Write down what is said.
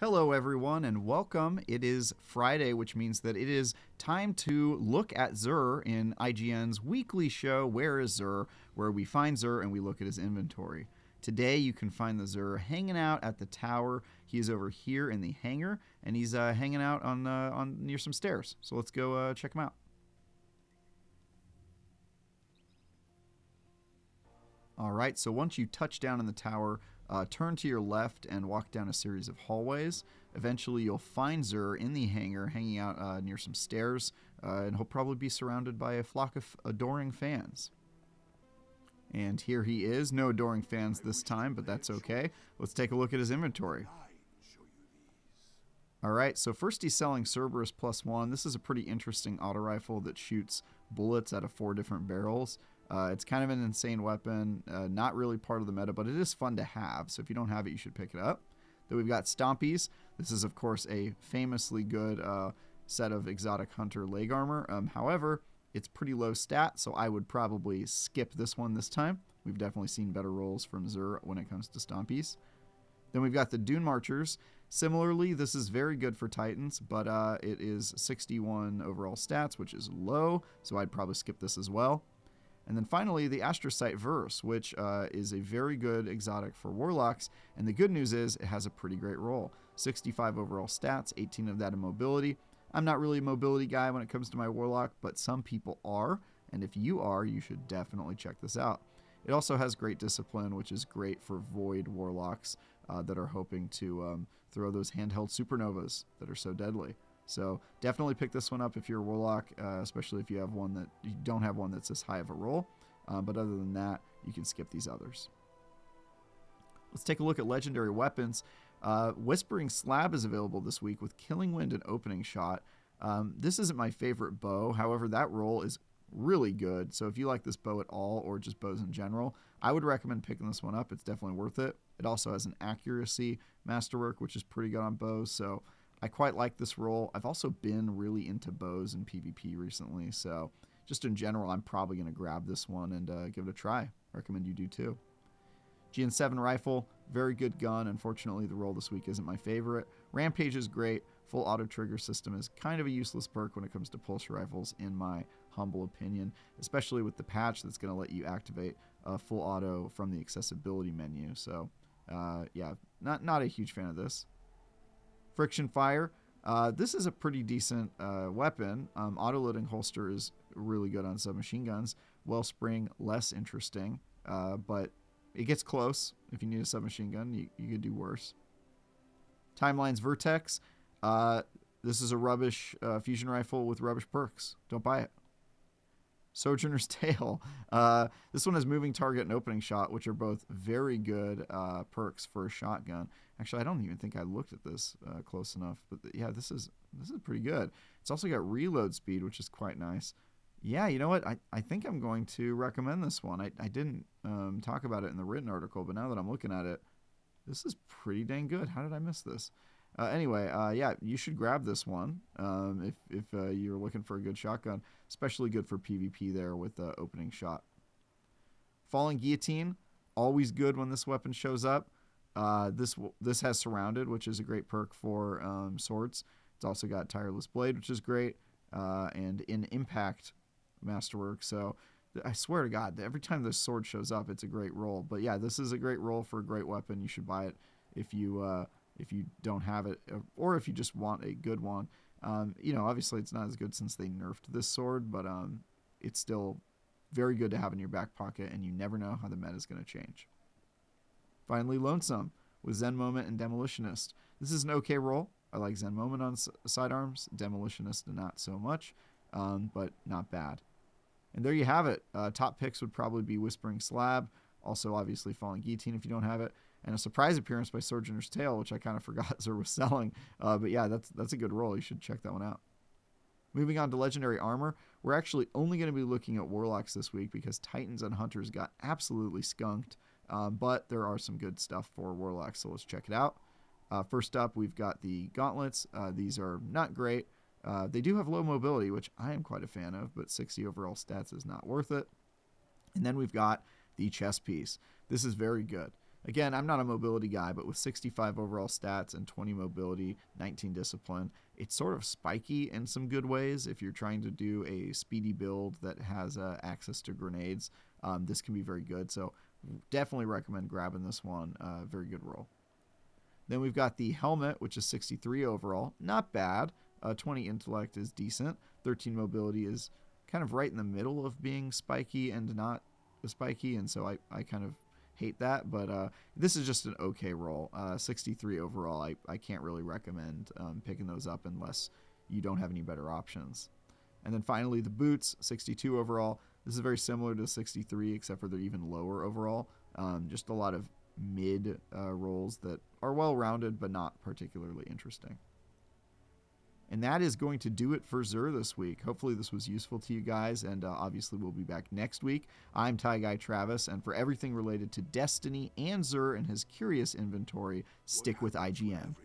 Hello, everyone, and welcome. It is Friday, which means that it is time to look at Xur in IGN's weekly show, Where is Xur?, where we find Xur and we look at his inventory. Today, you can find the Xur hanging out at the tower. He is over here in the hangar, and he's hanging out on near some stairs. So let's go check him out. All right, so once you touch down in the tower, turn to your left and walk down a series of hallways. Eventually, you'll find Xur in the hangar, hanging out near some stairs, and he'll probably be surrounded by a flock of adoring fans. And here he is. No adoring fans this time, but that's okay. Let's take a look at his inventory. All right, so first he's selling Cerberus +1. This is a pretty interesting auto rifle that shoots bullets out of 4 different barrels. It's kind of an insane weapon, not really part of the meta, but it is fun to have. So if you don't have it, you should pick it up. Then we've got Stompies. This is, of course, a famously good set of exotic hunter leg armor. However, it's pretty low stat, so I would probably skip this one this time. We've definitely seen better rolls from Xur when it comes to Stompies. Then we've got the Dune Marchers. Similarly, this is very good for Titans, but it is 61 overall stats, which is low, so I'd probably skip this as well. And then finally, the Astrocyte Verse, which is a very good exotic for Warlocks. And the good news is it has a pretty great roll. 65 overall stats, 18 of that in mobility. I'm not really a mobility guy when it comes to my Warlock, but some people are. And if you are, you should definitely check this out. It also has great discipline, which is great for Void Warlocks that are hoping to throw those handheld supernovas that are so deadly. So definitely pick this one up if you're a Warlock, especially if you have one that you don't have one that's this high of a roll. But other than that, you can skip these others. Let's take a look at legendary weapons. Whispering Slab is available this week with Killing Wind and Opening Shot. This isn't my favorite bow. However, that roll is really good. So if you like this bow at all or just bows in general, I would recommend picking this one up. It's definitely worth it. It also has an accuracy masterwork, which is pretty good on bows. So I quite like this roll. I've also been really into bows in PvP recently, so just in general, I'm probably going to grab this one and give it a try. I recommend you do too. GN7 Rifle, very good gun. Unfortunately, the roll this week isn't my favorite. Rampage is great. Full auto trigger system is kind of a useless perk when it comes to pulse rifles, in my humble opinion, especially with the patch that's going to let you activate full auto from the accessibility menu. So, yeah, not a huge fan of this. Friction Fire. This is a pretty decent weapon. Auto-loading holster is really good on submachine guns. Wellspring, less interesting, but it gets close. If you need a submachine gun, you could do worse. Timeline's Vertex. This is a rubbish fusion rifle with rubbish perks. Don't buy it. Sojourners Tail. This one has moving target and opening shot, which are both very good perks for a shotgun. Actually, I don't even think I looked at this close enough, but yeah, this is pretty good. It's also got reload speed, which is quite nice. Yeah, you know what? I think I'm going to recommend this one. I didn't talk about it in the written article, but now that I'm looking at it, this is pretty dang good. How did I miss this? Anyway, yeah, you should grab this one if you're looking for a good shotgun, especially good for PvP there with the opening shot. Falling Guillotine, always good when this weapon shows up. This has Surrounded, which is a great perk for swords. It's also got Tireless Blade, which is great, and in Impact Masterwork. So I swear to God, every time this sword shows up, it's a great roll. But yeah, this is a great roll for a great weapon. You should buy it if you don't have it, or if you just want a good one. You know, obviously it's not as good since they nerfed this sword, but it's still very good to have in your back pocket, and you never know how the meta is going to change. Finally, Lonesome with Zen Moment and Demolitionist. This is an okay roll. I like Zen Moment on sidearms, Demolitionist not so much, but not bad. And there you have it. Top picks would probably be Whispering Slab, also obviously Falling Guillotine if you don't have it, and a surprise appearance by Sojourner's Tail, which I kind of forgot Xur was selling. But yeah, that's a good roll. You should check that one out. Moving on to Legendary Armor, we're actually only going to be looking at Warlocks this week because Titans and Hunters got absolutely skunked. But there are some good stuff for Warlocks, so let's check it out. First up, we've got the Gauntlets. These are not great. They do have low mobility, which I am quite a fan of, but 60 overall stats is not worth it. And then we've got the chest piece. This is very good. Again, I'm not a mobility guy, but with 65 overall stats and 20 mobility, 19 discipline, it's sort of spiky in some good ways. If you're trying to do a speedy build that has access to grenades, this can be very good. So definitely recommend grabbing this one. Very good roll. Then we've got the helmet, which is 63 overall. Not bad. 20 intellect is decent. 13 mobility is kind of right in the middle of being spiky and not spiky, and so I kind of hate that, but this is just an okay roll. 63 overall, I can't really recommend picking those up unless you don't have any better options. And then finally the boots, 62 overall. This is very similar to 63, except for they're even lower overall. Just a lot of mid rolls that are well-rounded but not particularly interesting. And that is going to do it for Xur this week. Hopefully this was useful to you guys, and obviously we'll be back next week. I'm Tie Guy Travis, and for everything related to Destiny and Xur and his curious inventory, stick with IGN.